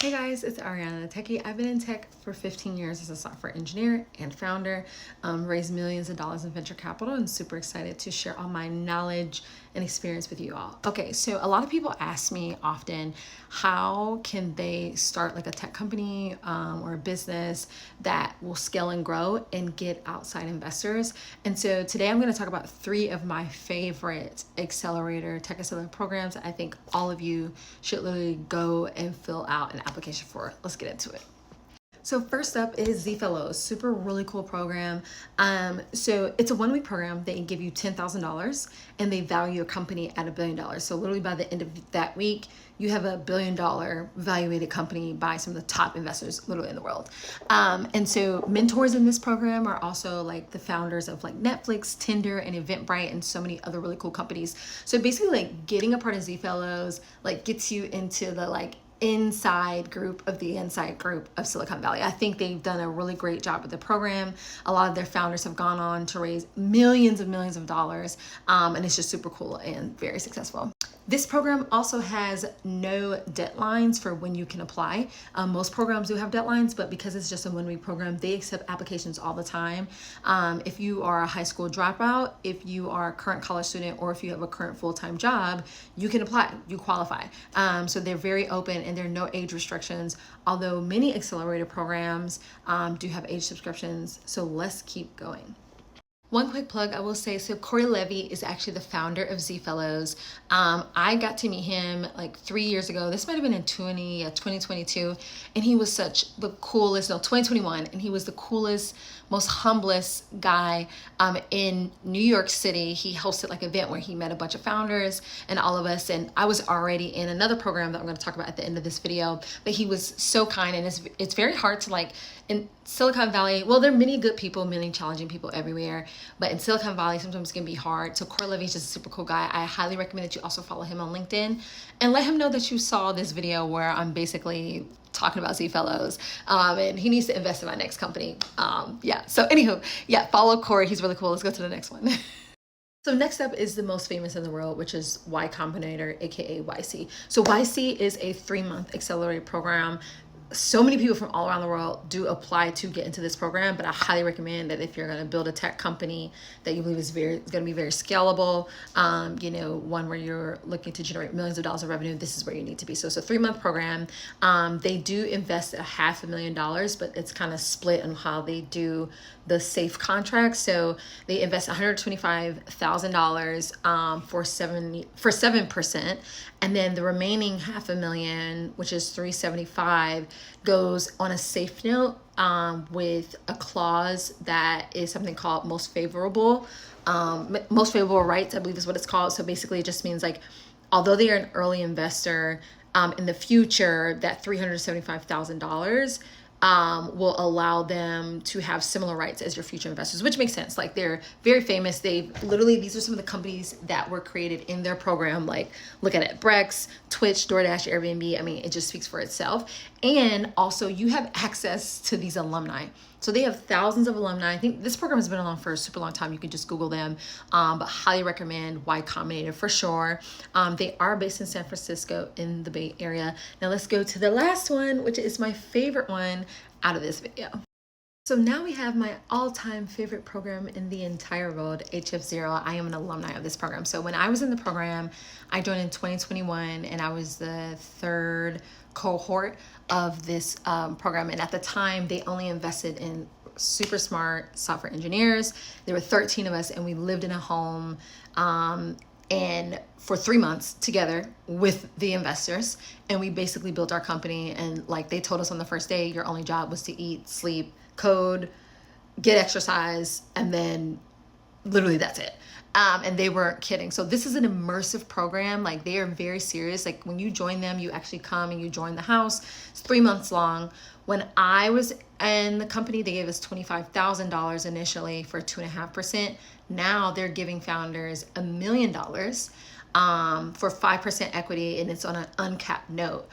Hey guys, it's Ariana The Techie. I've been in tech for 15 years as a software engineer and founder, raised millions of dollars in venture capital, and super excited to share all my knowledge and experience with you all. Okay, so a lot of people ask me often, how can they start like a tech company or a business that will scale and grow and get outside investors? And so today I'm going to talk about 3 of my favorite tech accelerator programs that I think all of you should literally go and fill out an application for. Let's get into it. So first up is Z Fellows, super really cool program. So it's a 1-week program. They give you $10,000 and they value your company at $1 billion. So literally by the end of that week, you have $1 billion valuated company by some of the top investors literally in the world. And so mentors in this program are also like the founders of like Netflix, Tinder, and Eventbrite, and so many other really cool companies. So basically like getting a part of Z Fellows like gets you into the like inside group of Silicon Valley. I think they've done a really great job with the program. A lot of their founders have gone on to raise millions of dollars, and it's just super cool and very successful. This program also has no deadlines for when you can apply. Most programs do have deadlines, but because it's just a 1-week program, they accept applications all the time. If you are a high school dropout, if you are a current college student, or if you have a current full-time job, you can apply, you qualify. So they're very open and there are no age restrictions, although many accelerator programs do have age subscriptions. So let's keep going. One quick plug I will say, so Corey Levy is actually the founder of Z Fellows. I got to meet him like 3 years ago. This might have been in 2022. And he was such the coolest, 2021. And he was the coolest, most humblest guy in New York City. He hosted like an event where he met a bunch of founders and all of us. And I was already in another program that I'm going to talk about at the end of this video. But he was so kind, and it's very hard to like, in Silicon Valley, well, there are many good people, many challenging people everywhere, but in Silicon Valley, sometimes it can be hard. So Corey Levy is just a super cool guy. I highly recommend that you also follow him on LinkedIn and let him know that you saw this video where I'm basically talking about Z Fellows, and he needs to invest in my next company. So anywho, follow Corey. He's really cool. Let's go to the next one. So next up is the most famous in the world, which is Y Combinator, aka YC. So YC is a 3-month accelerator program. So many people from all around the world do apply to get into this program, but I highly recommend that if you're going to build a tech company that you believe is going to be very scalable, one where you're looking to generate millions of dollars of revenue, this is where you need to be. So it's a 3-month program. They do invest $500,000, but it's kind of split on how they do the safe contract. So they invest $125,000 for 7%, and then the remaining $500,000, which is $375,000, goes on a safe note with a clause that is something called most favorable rights, I believe is what it's called. So basically it just means like, although they are an early investor, in the future, that $375,000 will allow them to have similar rights as your future investors, which makes sense. Like, they're very famous. These are some of the companies that were created in their program. Like, look at it, Brex, Twitch, DoorDash, Airbnb. I mean, it just speaks for itself. And also you have access to these alumni. So they have thousands of alumni. I think this program has been along for a super long time. You can just Google them, but highly recommend Y Combinator for sure. They are based in San Francisco in the Bay Area. Now let's go to the last one, which is my favorite one out of this video. So now we have my all-time favorite program in the entire world, HF0. I am an alumni of this program. So when I was in the program, I joined in 2021, and I was the 3rd cohort of this program. And at the time, they only invested in super smart software engineers. There were 13 of us, and we lived in a home and for 3 months together with the investors. And we basically built our company. And like they told us on the first day, your only job was to eat, sleep, code, get exercise, and then literally that's it. And they weren't kidding. So this is an immersive program. Like, they are very serious. Like, when you join them, you actually come and you join the house. It's 3 months long. When I was in the company, they gave us $25,000 initially for 2.5%. Now they're giving founders $1 million for 5% equity, and it's on an uncapped note.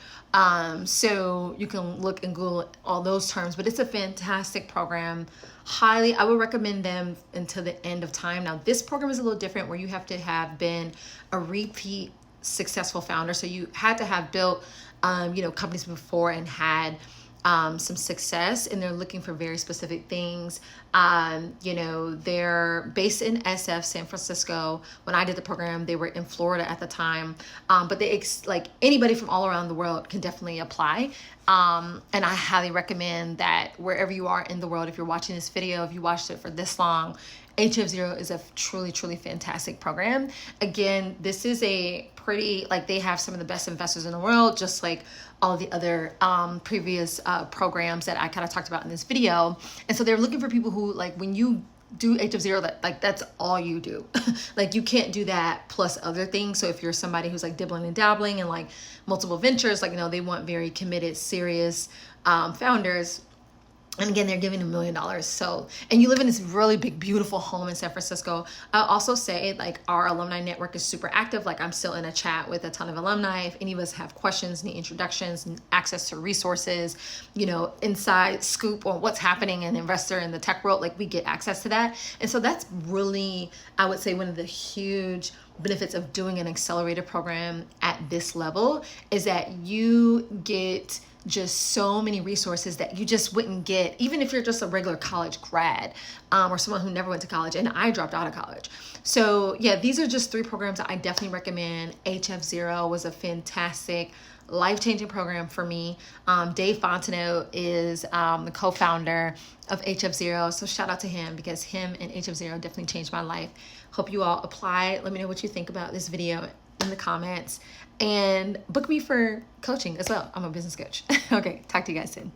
So you can look and Google all those terms, but it's a fantastic program. I would recommend them until the end of time. Now, this program is a little different, where you have to have been a repeat successful founder. So you had to have built companies before and had some success, and they're looking for very specific things. They're based in SF, San Francisco. When I did the program, they were in Florida at the time. But like anybody from all around the world can definitely apply. And I highly recommend that wherever you are in the world, if you're watching this video, if you watched it for this long, HF0 is a truly, truly fantastic program. Again, this is a pretty, like, they have some of the best investors in the world, just like all the other previous programs that I kind of talked about in this video. And so they're looking for people who, like, when you do HF0, that's all you do. Like, you can't do that plus other things. So if you're somebody who's like dibbling and dabbling and like multiple ventures, like, they want very committed, serious founders. And again, they're giving $1 million. So, and you live in this really big, beautiful home in San Francisco. I'll also say, like, our alumni network is super active. Like, I'm still in a chat with a ton of alumni. If any of us have questions, need introductions, and access to resources, inside scoop on what's happening in investor in the tech world, like, we get access to that. And so that's really, I would say, one of the huge benefits of doing an accelerator program at this level is that you get just so many resources that you just wouldn't get even if you're just a regular college grad or someone who never went to college. And I dropped out of college. So yeah, these are just 3 programs that I definitely recommend. HF0 was a fantastic, life-changing program for me. Dave Fontenot is the co-founder of HF0. So shout out to him, because him and HF0 definitely changed my life. Hope you all apply. Let me know what you think about this video in the comments, and book me for coaching as well. I'm a business coach. Okay, talk to you guys soon.